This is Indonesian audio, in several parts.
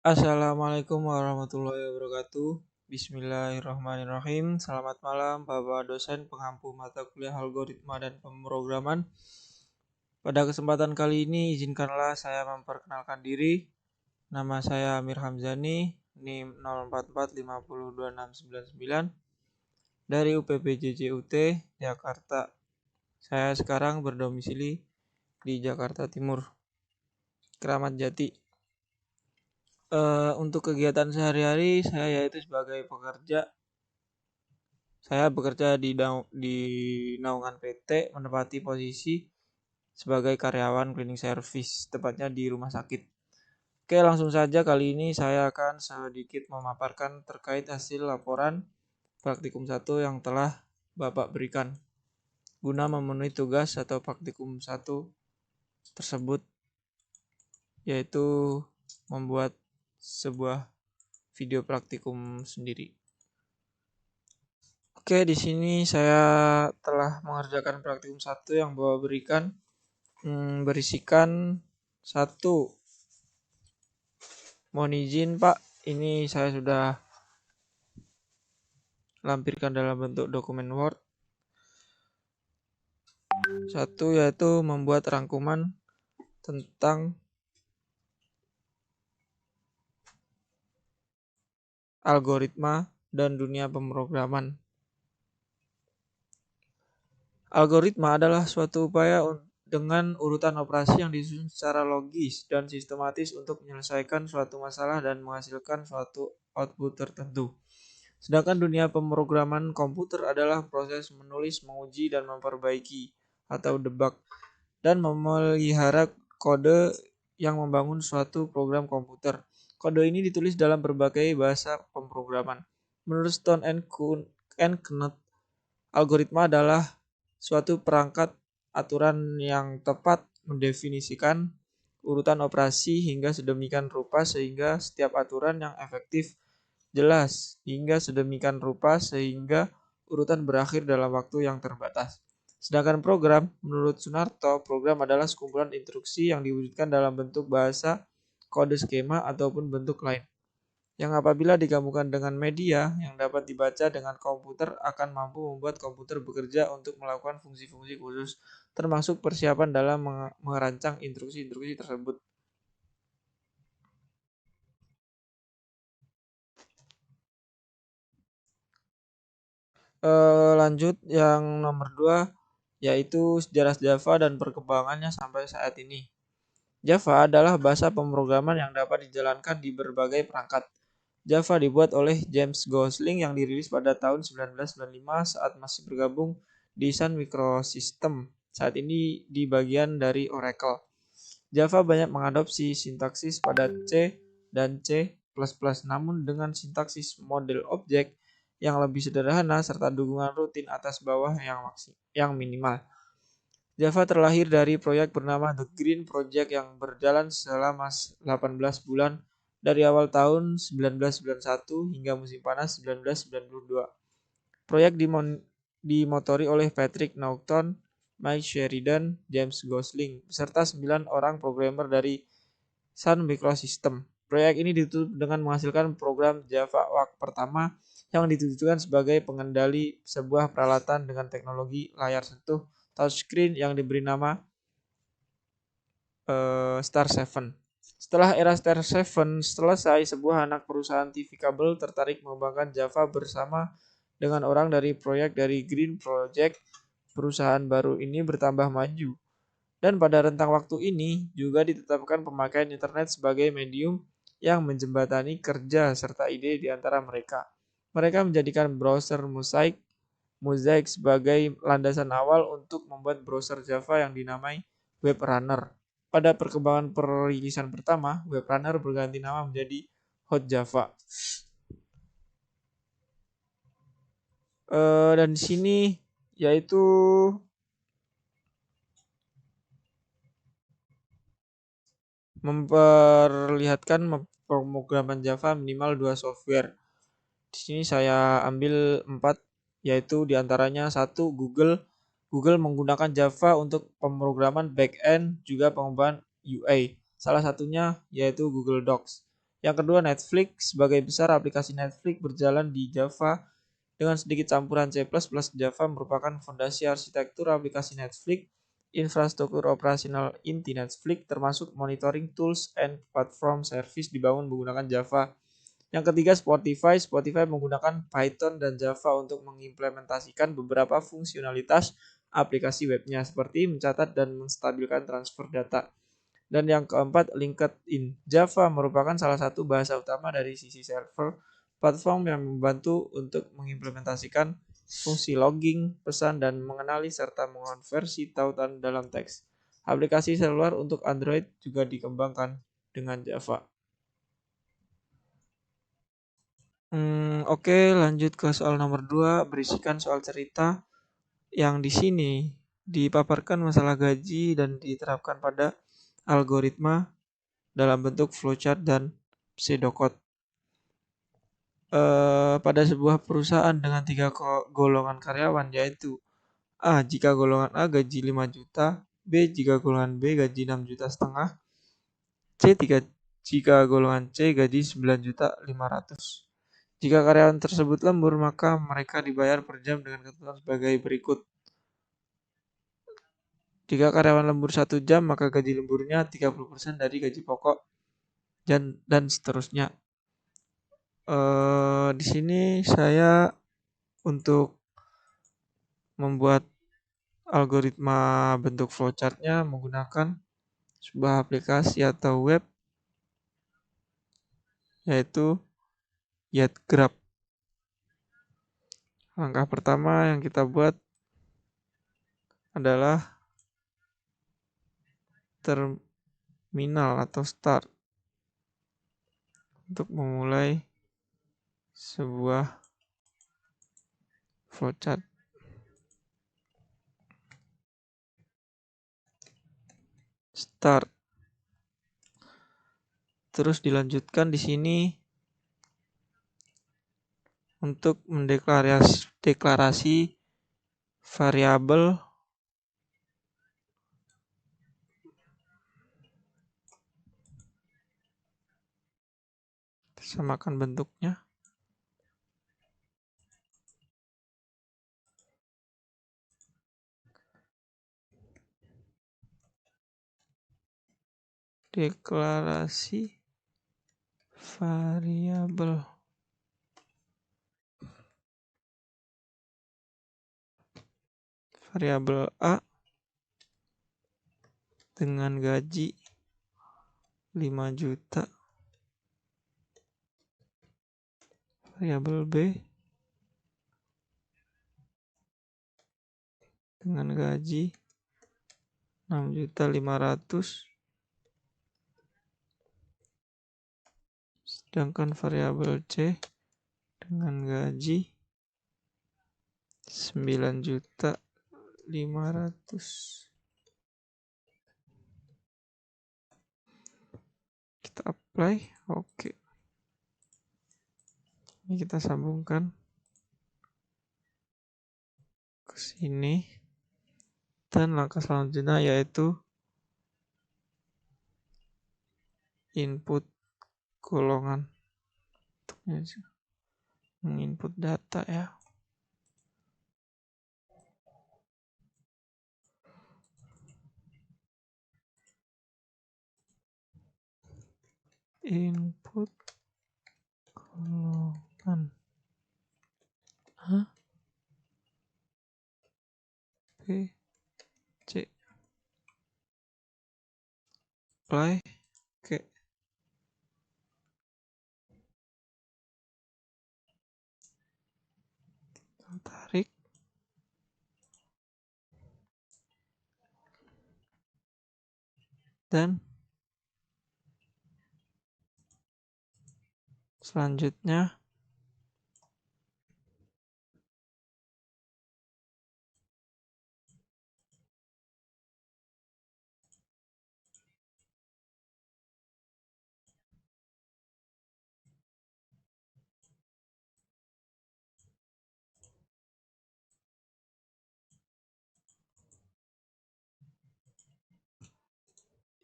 Assalamualaikum warahmatullahi wabarakatuh. Bismillahirrahmanirrahim. Selamat malam, Bapak dosen pengampu mata kuliah algoritma dan pemrograman. Pada kesempatan kali ini, izinkanlah saya memperkenalkan diri. Nama saya Amir Hamzani, NIM 04450269 dari UPPJJUT, Jakarta. Saya sekarang berdomisili di Jakarta Timur, Keramat Jati. Untuk kegiatan sehari-hari saya yaitu sebagai pekerja. Saya bekerja di naungan PT, menempati posisi sebagai karyawan cleaning service, tepatnya di rumah sakit. Oke, langsung saja kali ini saya akan sedikit memaparkan terkait hasil laporan praktikum 1 yang telah Bapak berikan guna memenuhi tugas atau praktikum 1 tersebut, yaitu membuat sebuah video praktikum sendiri. Oke, di sini saya telah mengerjakan praktikum 1 yang Bapak berikan, berisikan 1. Mohon izin Pak, ini saya sudah lampirkan dalam bentuk dokumen Word. 1 yaitu membuat rangkuman tentang algoritma dan dunia pemrograman. Algoritma adalah suatu upaya dengan urutan operasi yang disusun secara logis dan sistematis untuk menyelesaikan suatu masalah dan menghasilkan suatu output tertentu. Sedangkan dunia pemrograman komputer adalah proses menulis, menguji, dan memperbaiki atau debug, dan memelihara kode yang membangun suatu program komputer. Kode ini ditulis dalam berbagai bahasa pemrograman. Menurut Stone and Knuth, algoritma adalah suatu perangkat aturan yang tepat mendefinisikan urutan operasi hingga sedemikian rupa sehingga setiap aturan yang efektif jelas hingga sedemikian rupa sehingga urutan berakhir dalam waktu yang terbatas. Sedangkan program, menurut Sunarto, program adalah sekumpulan instruksi yang diwujudkan dalam bentuk bahasa, kode skema, ataupun bentuk lain, yang apabila digabungkan dengan media yang dapat dibaca dengan komputer akan mampu membuat komputer bekerja untuk melakukan fungsi-fungsi khusus, termasuk persiapan dalam merancang instruksi-instruksi tersebut. Lanjut yang nomor 2 yaitu sejarah Java dan perkembangannya sampai saat ini. Java adalah bahasa pemrograman yang dapat dijalankan di berbagai perangkat. Java dibuat oleh James Gosling yang dirilis pada tahun 1995 saat masih bergabung di Sun Microsystems, saat ini di bagian dari Oracle. Java banyak mengadopsi sintaksis pada C dan C++, namun dengan sintaksis model objek yang lebih sederhana serta dukungan rutin atas bawah yang minimal. Java terlahir dari proyek bernama The Green Project yang berjalan selama 18 bulan dari awal tahun 1991 hingga musim panas 1992. Proyek dimotori oleh Patrick Naughton, Mike Sheridan, James Gosling, beserta 9 orang programmer dari Sun Microsystems. Proyek ini ditutup dengan menghasilkan program Java WAC pertama yang ditujukan sebagai pengendali sebuah peralatan dengan teknologi layar sentuh touchscreen yang diberi nama Star 7. Setelah era Star 7 selesai, sebuah anak perusahaan TV kabel tertarik mengembangkan Java bersama dengan orang dari proyek dari Green Project. Perusahaan baru ini bertambah maju. Dan pada rentang waktu ini juga ditetapkan pemakaian internet sebagai medium yang menjembatani kerja serta ide di antara mereka. Mereka menjadikan browser Mosaic sebagai landasan awal untuk membuat browser Java yang dinamai Web Runner. Pada perkembangan perilisan pertama, Web Runner berganti nama menjadi Hot Java. Dan di sini yaitu memperlihatkan pemrograman Java minimal 2 software. Di sini saya ambil 4, yaitu diantaranya 1 Google. Google menggunakan Java untuk pemrograman back-end juga pengembangan UI. Salah satunya yaitu Google Docs. Yang kedua, Netflix. Sebagai besar, aplikasi Netflix berjalan di Java dengan sedikit campuran C++. Java merupakan fondasi arsitektur aplikasi Netflix, infrastruktur operasional inti Netflix, termasuk monitoring tools and platform service dibangun menggunakan Java. Yang ketiga, Spotify. Spotify menggunakan Python dan Java untuk mengimplementasikan beberapa fungsionalitas aplikasi webnya, seperti mencatat dan menstabilkan transfer data. Dan yang keempat, LinkedIn. Java merupakan salah satu bahasa utama dari sisi server, platform yang membantu untuk mengimplementasikan fungsi logging, pesan, dan mengenali serta mengonversi tautan dalam teks. Aplikasi seluler untuk Android juga dikembangkan dengan Java. Oke, lanjut ke soal nomor 2, berisikan soal cerita yang di sini dipaparkan masalah gaji dan diterapkan pada algoritma dalam bentuk flowchart dan pseudocode. Pada sebuah perusahaan dengan 3 golongan karyawan, yaitu A. Jika golongan A gaji 5 juta, B. Jika golongan B gaji 6 juta setengah, jika golongan C gaji 9 juta 500. Jika karyawan tersebut lembur, maka mereka dibayar per jam dengan ketentuan sebagai berikut. Jika karyawan lembur 1 jam, maka gaji lemburnya 30% dari gaji pokok dan seterusnya. Di sini saya untuk membuat algoritma bentuk flowchartnya menggunakan sebuah aplikasi atau web, yaitu YetGraph. Langkah pertama yang kita buat adalah terminal atau start untuk memulai sebuah flowchart. Start. Terus dilanjutkan di sini untuk mendeklarasi variabel samakan bentuknya. Deklarasi variabel A dengan gaji 5 juta. Variabel B dengan gaji 6.500.000. Sedangkan variabel C dengan gaji 9.500.000. Kita apply. Oke. Ini kita sambungkan ke sini. Dan langkah selanjutnya yaitu input golongan. Menginput data ya. Input golongan A, B, C. Apply. Oke. Tarik. Dan selanjutnya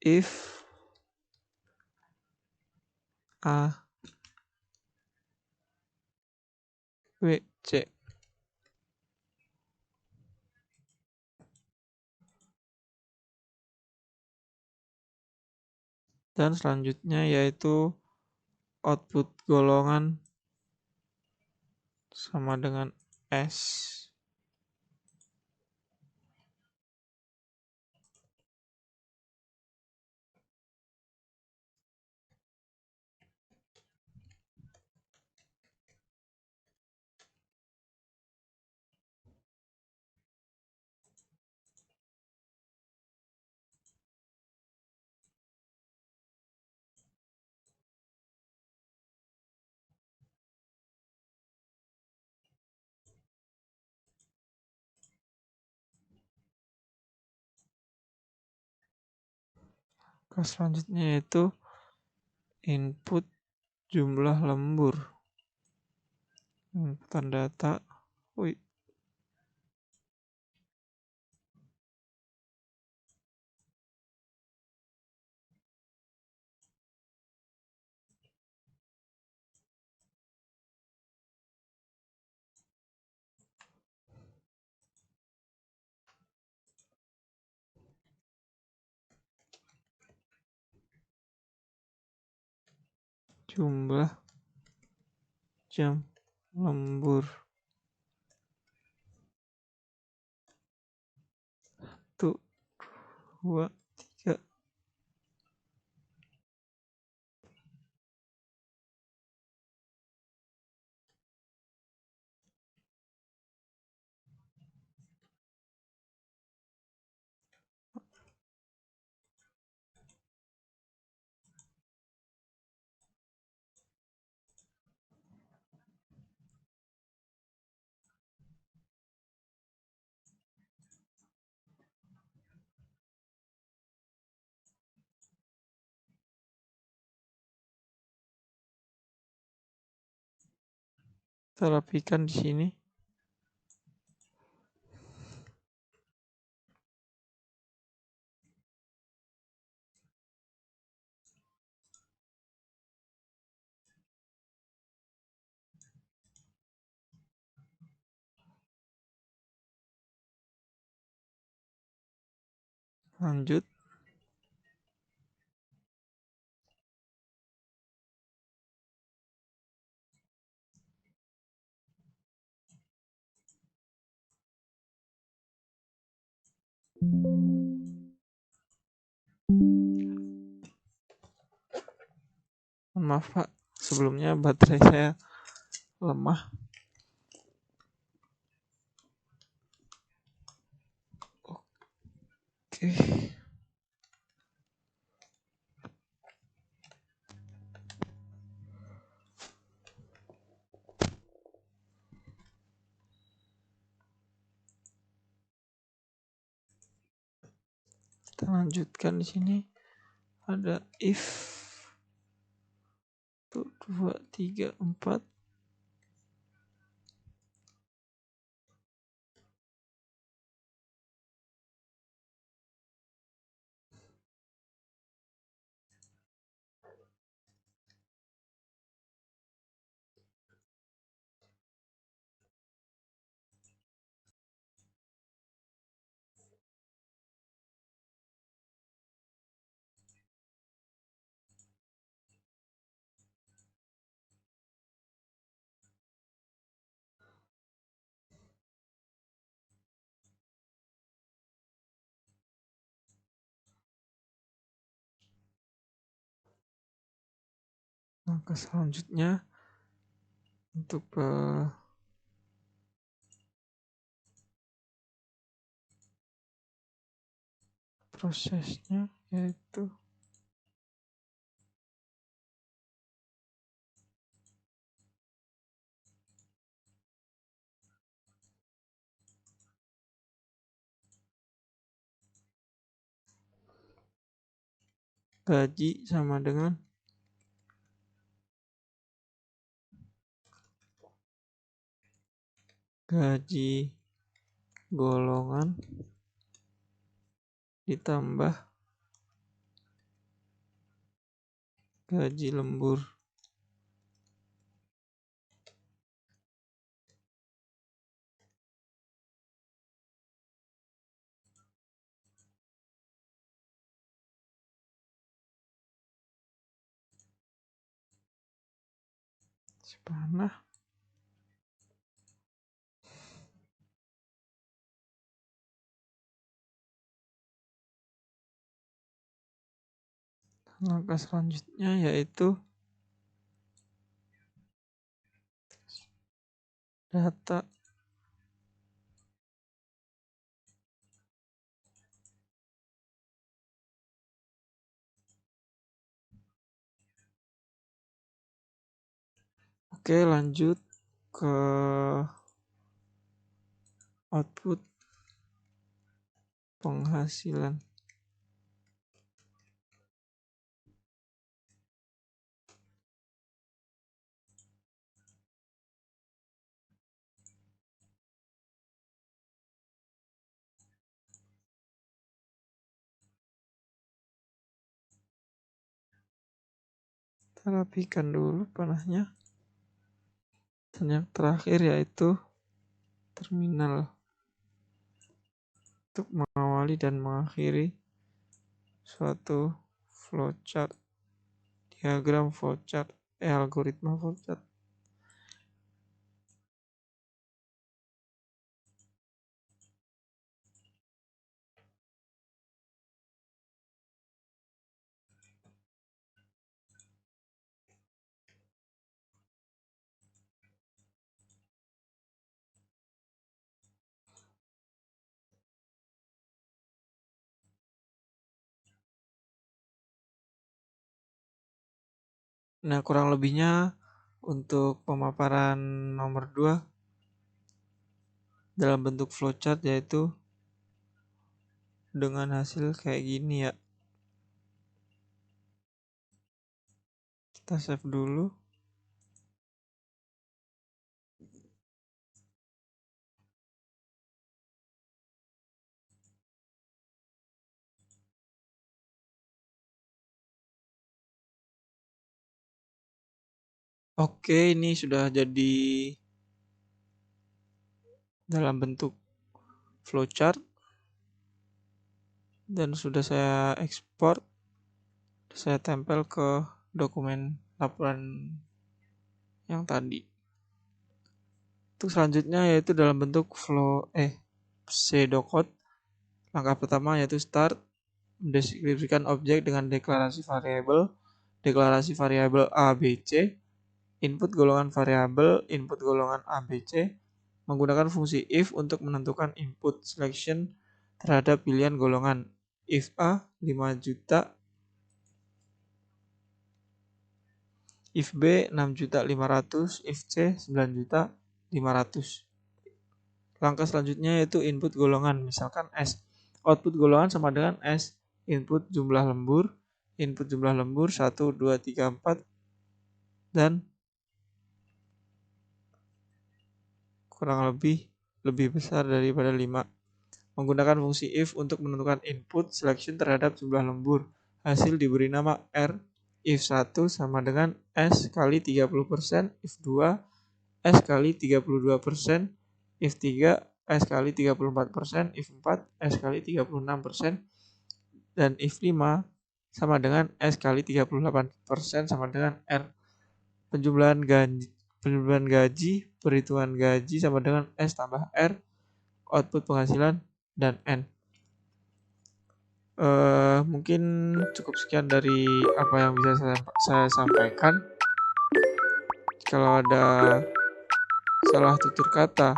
if A, B, C. Dan selanjutnya yaitu output golongan sama dengan S. Selanjutnya yaitu input jumlah lembur. Inputan data. Jumlah jam lembur. 1, 2, 3. Kita rapikan di sini. Lanjut. Maaf Pak, sebelumnya baterai saya lemah. Oke. Kita lanjutkan di sini. Ada if 1, 2, 3, 4. Langkah selanjutnya untuk prosesnya yaitu gaji sama dengan gaji golongan ditambah gaji lembur. panah. Langkah selanjutnya yaitu data. Oke, lanjut ke output penghasilan. Kita rapikan dulu panahnya. Dan yang terakhir yaitu terminal untuk mengawali dan mengakhiri suatu flowchart, diagram flowchart, algoritma flowchart. Nah, kurang lebihnya untuk pemaparan nomor 2 dalam bentuk flowchart yaitu dengan hasil kayak gini ya. Kita save dulu. Oke, ini sudah jadi dalam bentuk flowchart dan sudah saya ekspor, saya tempel ke dokumen laporan yang tadi. Untuk selanjutnya yaitu dalam bentuk pseudocode. Langkah pertama yaitu start, mendeskripsikan objek dengan deklarasi variabel A, B, C, input golongan A, B, C, menggunakan fungsi if untuk menentukan input selection terhadap pilihan golongan. If A 5 juta, if B 6.500.000, if C 9.500.000. Langkah selanjutnya yaitu input golongan, misalkan S. Output golongan sama dengan S. Input jumlah lembur 1, 2, 3, 4 dan kurang lebih besar daripada 5. Menggunakan fungsi if untuk menentukan input selection terhadap jumlah lembur. Hasil diberi nama R. If 1 sama dengan S kali 30%, if 2 S kali 32%, if 3 S kali 34%, if 4 S kali 36%, dan if 5 sama dengan S kali 38% sama dengan R. Penjumlahan gaji, perhitungan gaji sama dengan S tambah R, output penghasilan, dan N. Mungkin cukup sekian dari apa yang bisa saya sampaikan. Kalau ada salah tutur kata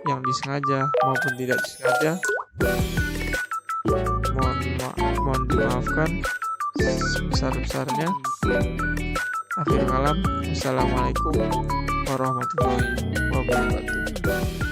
yang disengaja maupun tidak disengaja, mohon dimaafkan sebesar-besarnya. Akhir kalam, Assalamualaikum warahmatullahi wabarakatuh.